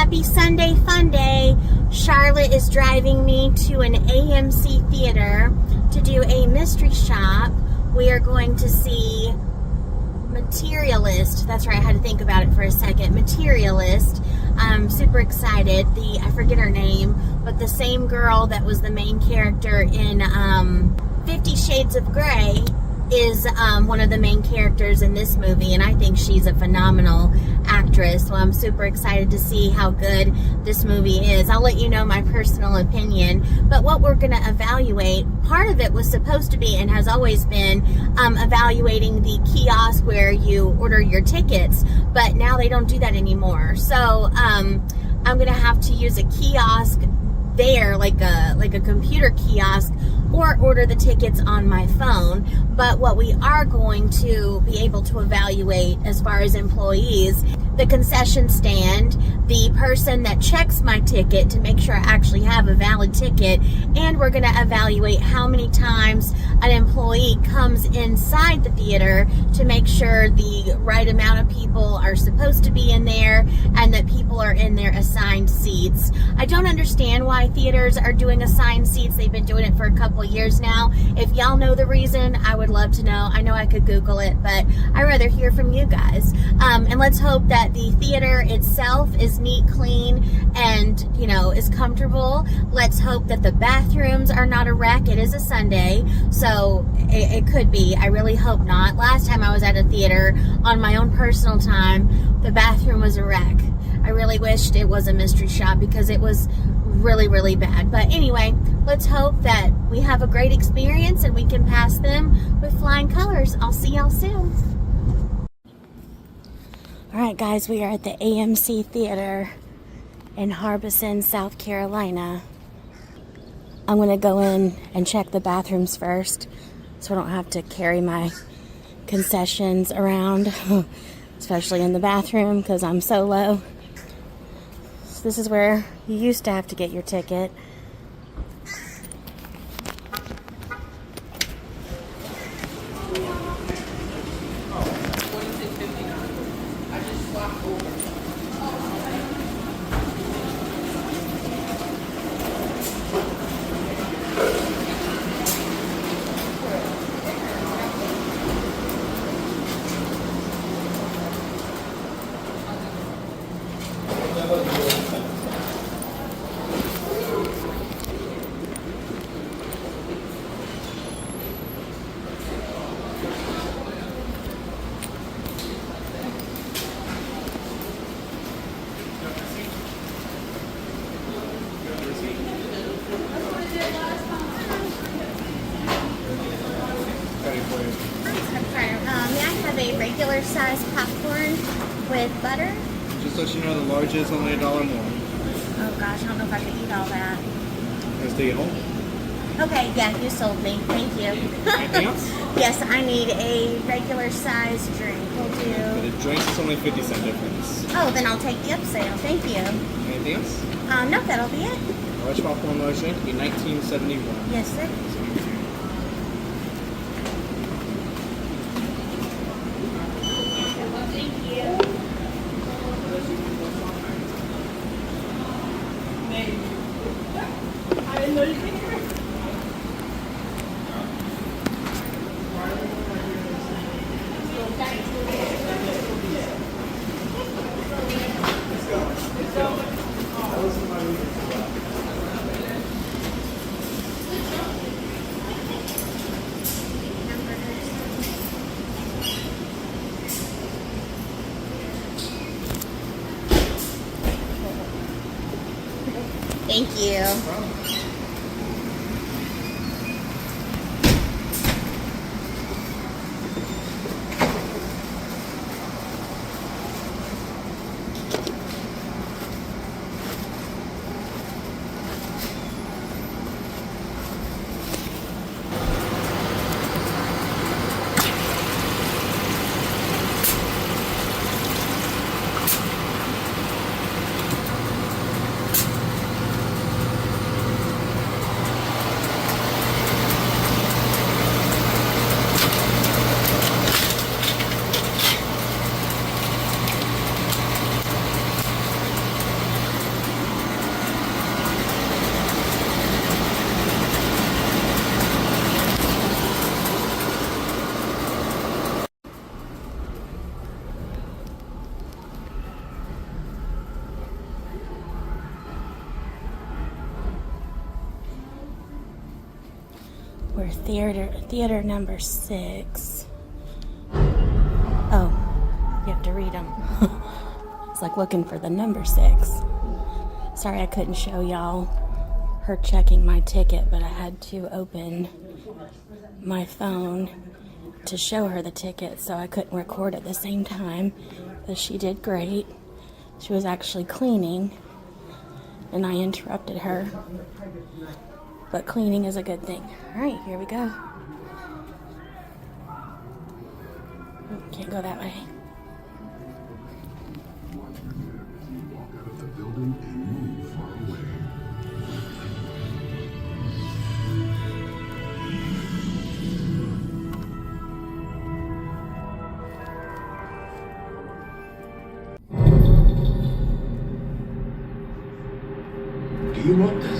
Happy Sunday Funday. Charlotte is driving me to an AMC theater to do a mystery shop. We are going to see Materialist. That's right, I had to think about it for a second. Materialist. I'm super excited. I forget her name, but the same girl that was the main character in 50 Shades of Grey is one of the main characters in this movie, and I think she's a phenomenal actress. So I'm super excited to see how good this movie is. I'll let you know my personal opinion, but what we're going to evaluate, part of it was supposed to be and has always been evaluating the kiosk where you order your tickets, but now they don't do that anymore. So I'm going to have to use a kiosk there, like a computer kiosk, or order the tickets on my phone. But what we are going to be able to evaluate as far as employees, the concession stand, the person that checks my ticket to make sure I actually have a valid ticket, and we're going to evaluate how many times an employee comes inside the theater to make sure the right amount of people are supposed to be in there and that people are in their assigned seats. I don't understand why theaters are doing assigned seats. They've been doing it for a couple years now. If y'all know the reason, I would love to know. I know I could Google it, but I'd rather hear from you guys. And let's hope that the theater itself is neat, clean, and, you know, is comfortable. Let's hope that the bathrooms are not a wreck. It is a Sunday, so it could be. I really hope not. Last time I was at a theater on my own personal time, the bathroom was a wreck. I really wished it was a mystery shop because it was really, really bad. But anyway, let's hope that we have a great experience and we can pass them with flying colors. I'll see y'all soon. Alright guys, we are at the AMC Theater in Harbison, South Carolina. I'm going to go in and check the bathrooms first so I don't have to carry my concessions around, especially in the bathroom because I'm solo. So this is where you used to have to get your ticket. May I have a regular size popcorn with butter? Just to let you know, the large is only $1 more. Oh gosh, I don't know if I can eat all that. Let's take it home. Okay, yeah, you sold me. Thank you. Anything else? Yes, I need a regular size drink. We'll do. The drinks is only 50-cent difference. Oh, then I'll take the upsell. Thank you. Anything else? No, that'll be it. Large popcorn, large drink, be $19.71. Yes, sir. Thank you. for theater number 6. Oh, you have to read them. It's like looking for the number 6. Sorry I couldn't show y'all her checking my ticket, but I had to open my phone to show her the ticket, so I couldn't record at the same time. But she did great. She was actually cleaning, and I interrupted her. But cleaning is a good thing. All right, here we go. Can't go that way. Walk out of the building and move far away. Do you want this?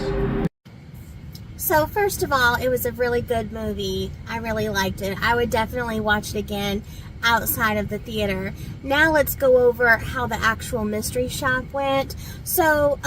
So first of all, it was a really good movie. I really liked it. I would definitely watch it again outside of the theater. Now let's go over how the actual mystery shop went. So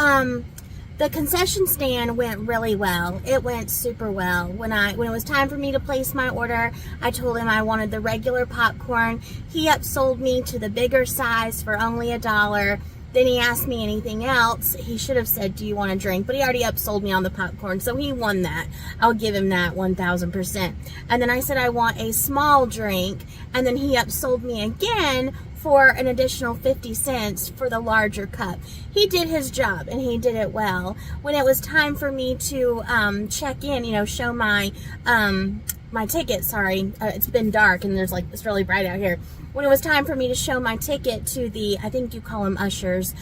the concession stand went really well. It went super well. When it was time for me to place my order, I told him I wanted the regular popcorn. He upsold me to the bigger size for only $1. Then he asked me anything else. He should have said, do you want a drink? But he already upsold me on the popcorn, so he won that. I'll give him that 1,000%. And then I said I want a small drink, and then he upsold me again for an additional 50 cents for the larger cup. He did his job, and he did it well. When it was time for me to check in, show my my ticket, sorry, it's been dark and it's really bright out here. When it was time for me to show my ticket to the, I think you call them ushers,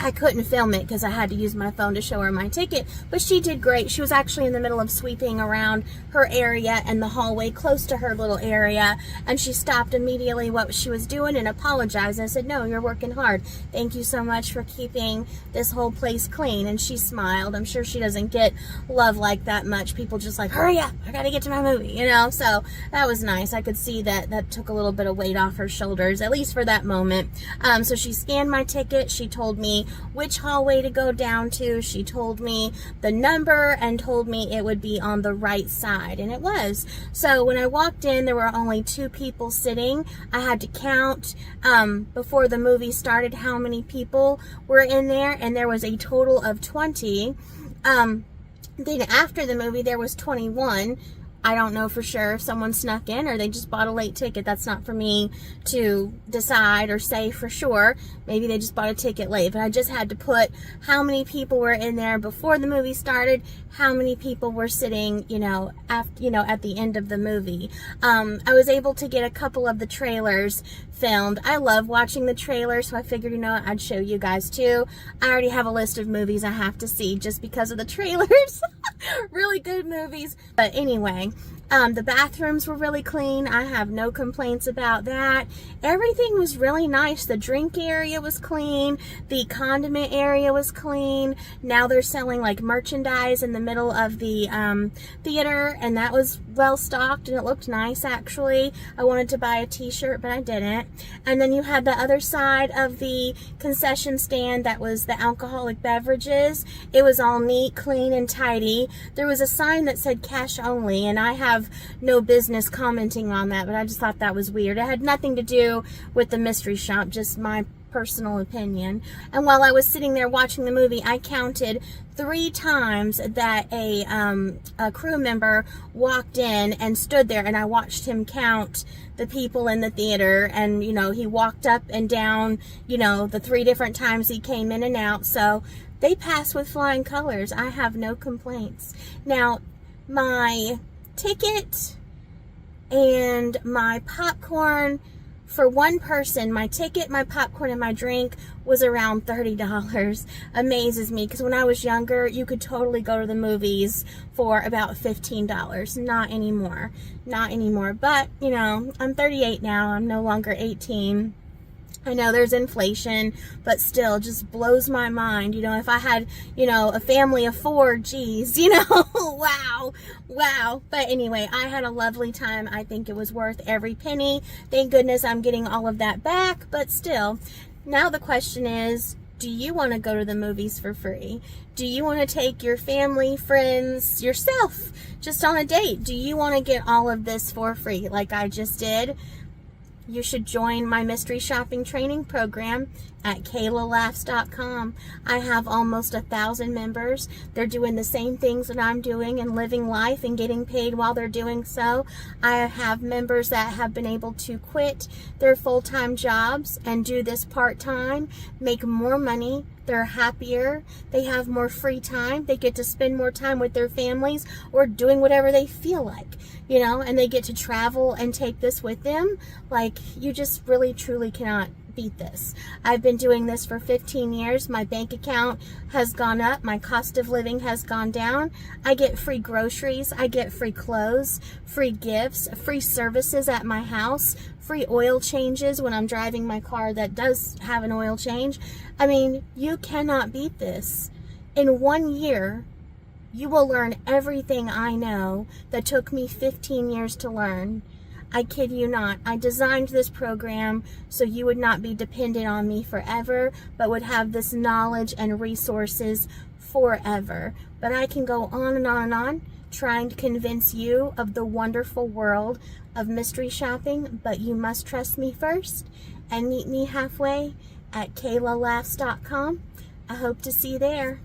I couldn't film it because I had to use my phone to show her my ticket, but she did great. She was actually in the middle of sweeping around her area and the hallway close to her little area, and she stopped immediately what she was doing and apologized. And I said, no, you're working hard. Thank you so much for keeping this whole place clean. And she smiled. I'm sure she doesn't get love like that much. People just like, hurry up, I gotta get to my movie, so that was nice. I could see that took a little bit of weight off her shoulders, at least for that moment. So she scanned my ticket. She told me which hallway to go down to. She told me the number and told me it would be on the right side, and it was. So when I walked in, there were only 2 people sitting. I had to count before the movie started how many people were in there, and there was a total of 20. Then after the movie, there was 21. I don't know for sure if someone snuck in or they just bought a late ticket. That's not for me to decide or say for sure. Maybe they just bought a ticket late. But I just had to put how many people were in there before the movie started, how many people were sitting, at the end of the movie. I was able to get a couple of the trailers filmed. I love watching the trailers, so I figured, I'd show you guys too. I already have a list of movies I have to see just because of the trailers. Really good movies. But anyway, the bathrooms were really clean. I have no complaints about that. Everything was really nice. The drink area was clean. The condiment area was clean. Now they're selling like merchandise in the middle of the theater, and that was well stocked and it looked nice actually. I wanted to buy a t-shirt, but I didn't. And then you had the other side of the concession stand that was the alcoholic beverages. It was all neat, clean, and tidy. There was a sign that said cash only, and I have no business commenting on that, but I just thought that was weird. It had nothing to do with the mystery shop, just my personal opinion. And while I was sitting there watching the movie, I counted 3 times that a crew member walked in and stood there, and I watched him count the people in the theater, and he walked up and down the 3 different times he came in and out. So they passed with flying colors. I have no complaints. Now, my ticket and my popcorn for one person, my ticket, my popcorn, and my drink was around $30. Amazes me, because when I was younger, you could totally go to the movies for about $15. Not anymore. Not anymore. But, I'm 38 now. I'm no longer 18. I know there's inflation, but still just blows my mind. If I had, a family of 4, geez, wow. But anyway, I had a lovely time. I think it was worth every penny. Thank goodness I'm getting all of that back, but still. Now the question is Do you want to go to the movies for free? Do you want to take your family, friends, yourself just on a date? Do you want to get all of this for free like I just did? You should join my mystery shopping training program at KaylaLaughs.com. I have almost 1,000 members. They're doing the same things that I'm doing and living life and getting paid while they're doing so. I have members that have been able to quit their full-time jobs and do this part-time, make more money. They're happier. They have more free time. They get to spend more time with their families or doing whatever they feel like, you know, and they get to travel and take this with them. Like, you just really, truly cannot beat this. I've been doing this for 15 years. My bank account has gone up. My cost of living has gone down. I get free groceries. I get free clothes, free gifts, free services at my house, free oil changes when I'm driving my car that does have an oil change. I mean, you cannot beat this. In 1 year, you will learn everything I know that took me 15 years to learn. I kid you not. I designed this program so you would not be dependent on me forever, but would have this knowledge and resources forever. But I can go on and on and on trying to convince you of the wonderful world of mystery shopping, but you must trust me first and meet me halfway at KaylaLaughs.com. I hope to see you there.